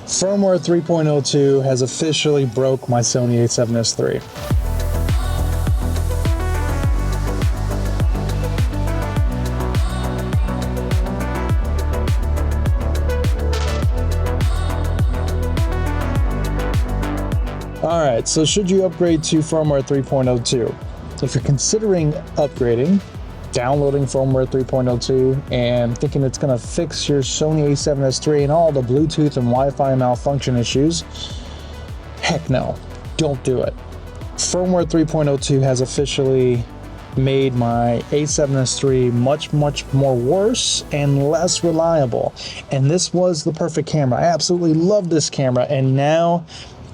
Firmware 3.02 has officially broke my Sony a7S III. Alright, so should you upgrade to firmware 3.02? If you're considering upgrading, downloading firmware 3.02 and thinking it's going to fix your Sony a7S III and all the Bluetooth and Wi-Fi malfunction issues, heck no, don't do it. Firmware 3.02 has officially made my a7S III much more worse and less reliable, and this was the perfect camera. I absolutely love this camera, and now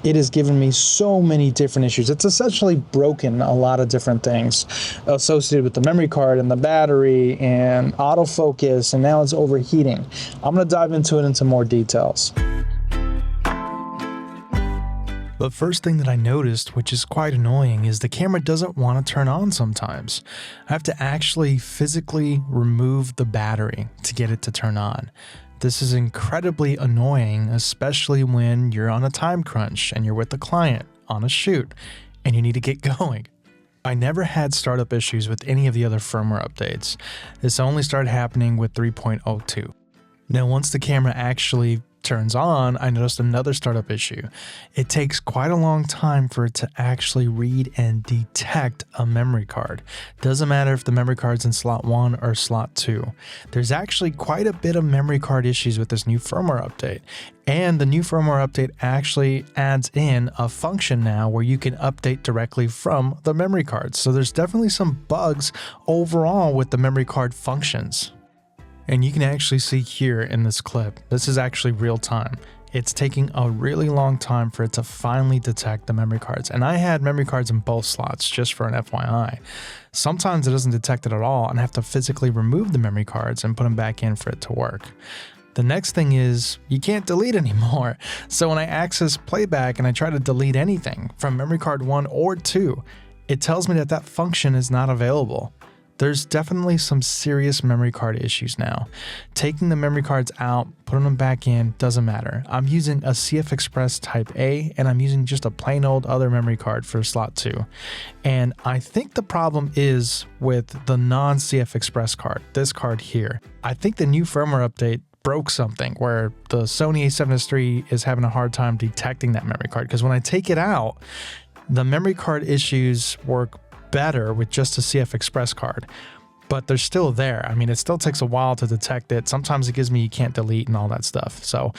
it has given me so many different issues. It's essentially broken a lot of different things associated with the memory card and the battery and autofocus, and now it's overheating. I'm going to dive into it into more details. The first thing that I noticed, which is quite annoying, is the camera doesn't want to turn on sometimes. I have to actually physically remove the battery to get it to turn on. This is incredibly annoying, especially when you're on a time crunch and you're with the client on a shoot and you need to get going. I never had startup issues with any of the other firmware updates. This only started happening with 3.02. Now, once the camera actually turns on, I noticed another startup issue. It takes quite a long time for it to actually read and detect a memory card. Doesn't matter if the memory card's in slot 1 or slot 2. There's actually quite a bit of memory card issues with this new firmware update. And the new firmware update actually adds in a function now where you can update directly from the memory card. So there's definitely some bugs overall with the memory card functions. And you can actually see here in this clip, this is actually real time. It's taking a really long time for it to finally detect the memory cards. And I had memory cards in both slots, just for an FYI. Sometimes it doesn't detect it at all and I have to physically remove the memory cards and put them back in for it to work. The next thing is you can't delete anymore. So when I access playback and I try to delete anything from memory card 1 or 2, it tells me that that function is not available. There's definitely some serious memory card issues now. Taking the memory cards out, putting them back in, doesn't matter. I'm using a CF Express Type A and I'm using just a plain old other memory card for slot 2. And I think the problem is with the non-CF Express card, this card here. I think the new firmware update broke something where the Sony a7S III is having a hard time detecting that memory card, because when I take it out, the memory card issues work better with just a CF Express card, but they're still there. I mean, it still takes a while to detect it. Sometimes it gives me you can't delete and all that stuff. So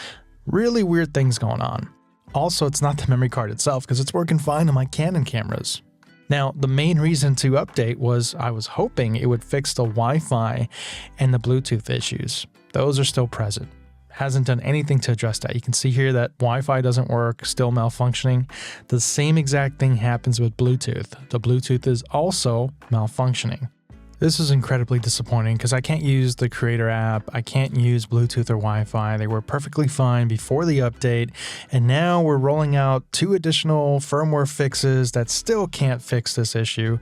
really weird things going on. Also, it's not the memory card itself because it's working fine on my Canon cameras. Now, the main reason to update was I was hoping it would fix the Wi-Fi and the Bluetooth issues. Those are still present. Hasn't done anything to address that. You can see here that Wi-Fi doesn't work, still malfunctioning. The same exact thing happens with Bluetooth. The Bluetooth is also malfunctioning. This is incredibly disappointing because I can't use the Creator app, I can't use Bluetooth or Wi-Fi. They were perfectly fine before the update, and now we're rolling out 2 additional firmware fixes that still can't fix this issue.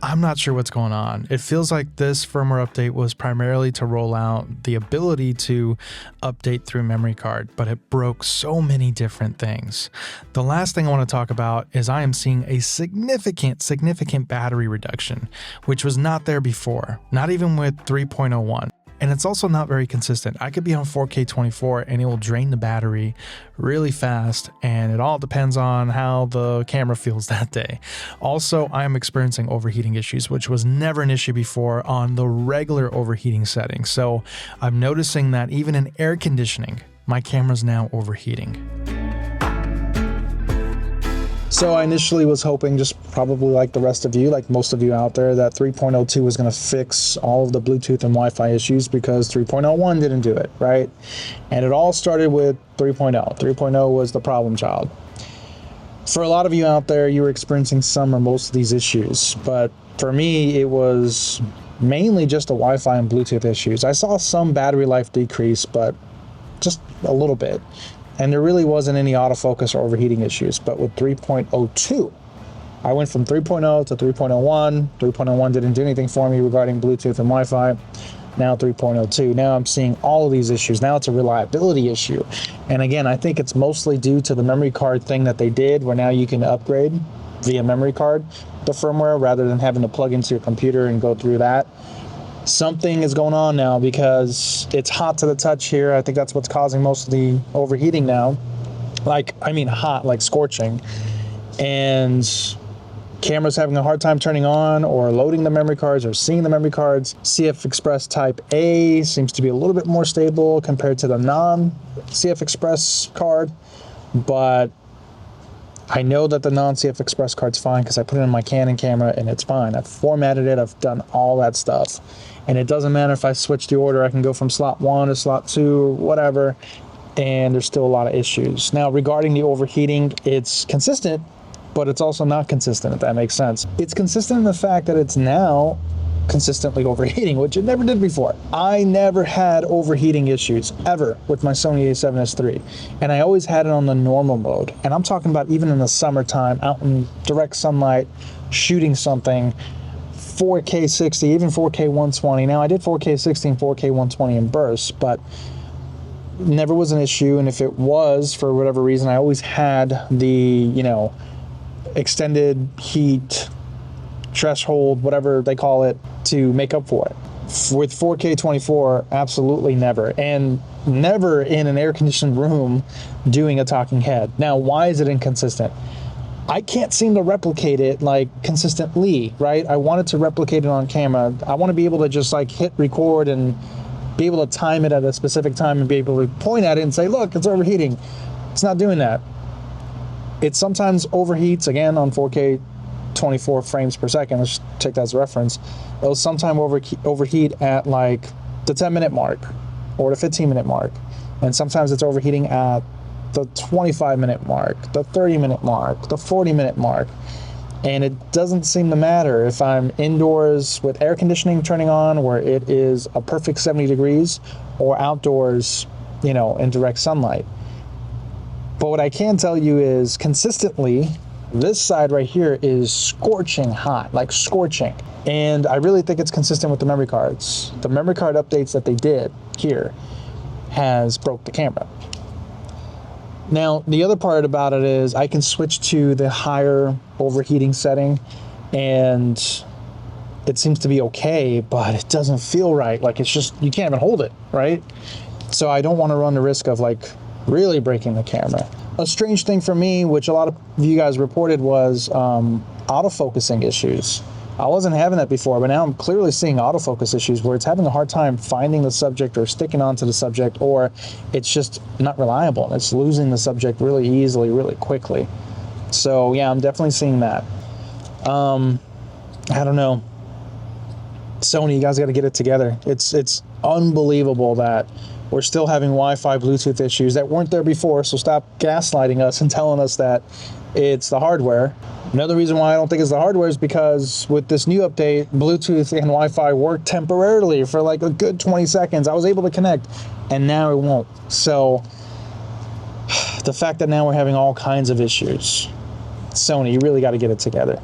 I'm not sure what's going on. It feels like this firmware update was primarily to roll out the ability to update through memory card, but it broke so many different things. The last thing I want to talk about is I am seeing a significant battery reduction, which was not there before, not even with 3.01. And it's also not very consistent. I could be on 4K 24 and it will drain the battery really fast, and it all depends on how the camera feels that day. Also, I am experiencing overheating issues, which was never an issue before on the regular overheating setting. So I'm noticing that even in air conditioning, my camera's now overheating. So I initially was hoping, just probably like the rest of you, like most of you out there, that 3.02 was going to fix all of the Bluetooth and Wi-Fi issues because 3.01 didn't do it, right? And it all started with 3.0. 3.0 was the problem child. For a lot of you out there, you were experiencing some or most of these issues, but for me, it was mainly just the Wi-Fi and Bluetooth issues. I saw some battery life decrease, but just a little bit. And there really wasn't any autofocus or overheating issues. But with 3.02, I went from 3.0 to 3.01. 3.01 didn't do anything for me regarding Bluetooth and Wi-Fi. now 3.02. Now I'm seeing all of these issues. Now it's a reliability issue. And again, I think it's mostly due to the memory card thing that they did, where now you can upgrade via memory card the firmware rather than having to plug into your computer and go through that. Something is going on now because it's hot to the touch here. I think that's what's causing most of the overheating now. Hot, like scorching. And camera's having a hard time turning on or loading the memory cards or seeing the memory cards. CF Express Type A seems to be a little bit more stable compared to the non-CF Express card, but I know that the non-CF Express card's fine because I put it in my Canon camera and it's fine. I've formatted it, I've done all that stuff. And it doesn't matter if I switch the order, I can go from slot 1 to slot 2 or whatever, and there's still a lot of issues. Now, regarding the overheating, it's consistent, but it's also not consistent, if that makes sense. It's consistent in the fact that it's now consistently overheating, which it never did before. I never had overheating issues, ever, with my Sony a7S III. And I always had it on the normal mode. And I'm talking about even in the summertime, out in direct sunlight, shooting something, 4K 60, even 4K 120. Now, I did 4K 60 and 4K 120 in bursts, but never was an issue. And if it was, for whatever reason, I always had the, extended heat threshold, whatever they call it, to make up for it. With 4K 24, absolutely never. And never in an air-conditioned room doing a talking head. Now, why is it inconsistent? I can't seem to replicate it consistently, right? I wanted to replicate it on camera. I want to be able to just hit record and be able to time it at a specific time and be able to point at it and say, look, it's overheating. It's not doing that. It sometimes overheats, again, on 4K 24 frames per second. Let's take that as a reference. It'll sometimes overheat at the 10-minute mark or the 15-minute mark. And sometimes it's overheating at the 25-minute mark, the 30-minute mark, the 40-minute mark. And it doesn't seem to matter if I'm indoors with air conditioning turning on where it is a perfect 70 degrees or outdoors, in direct sunlight. But what I can tell you is consistently, this side right here is scorching hot, scorching. And I really think it's consistent with the memory cards. The memory card updates that they did here has broke the camera. Now, the other part about it is I can switch to the higher overheating setting and it seems to be okay, but it doesn't feel right. It's just, you can't even hold it, right? So I don't want to run the risk of really breaking the camera. A strange thing for me, which a lot of you guys reported, was autofocusing issues. I wasn't having that before, but now I'm clearly seeing autofocus issues where it's having a hard time finding the subject or sticking onto the subject, or it's just not reliable. It's losing the subject really easily, really quickly. So yeah, I'm definitely seeing that. I don't know. Sony, you guys got to get it together. It's unbelievable that we're still having Wi-Fi, Bluetooth issues that weren't there before, so stop gaslighting us and telling us that it's the hardware. Another reason why I don't think it's the hardware is because with this new update, Bluetooth and Wi-Fi worked temporarily for a good 20 seconds. I was able to connect, and now it won't. So the fact that now we're having all kinds of issues, Sony, you really got to get it together.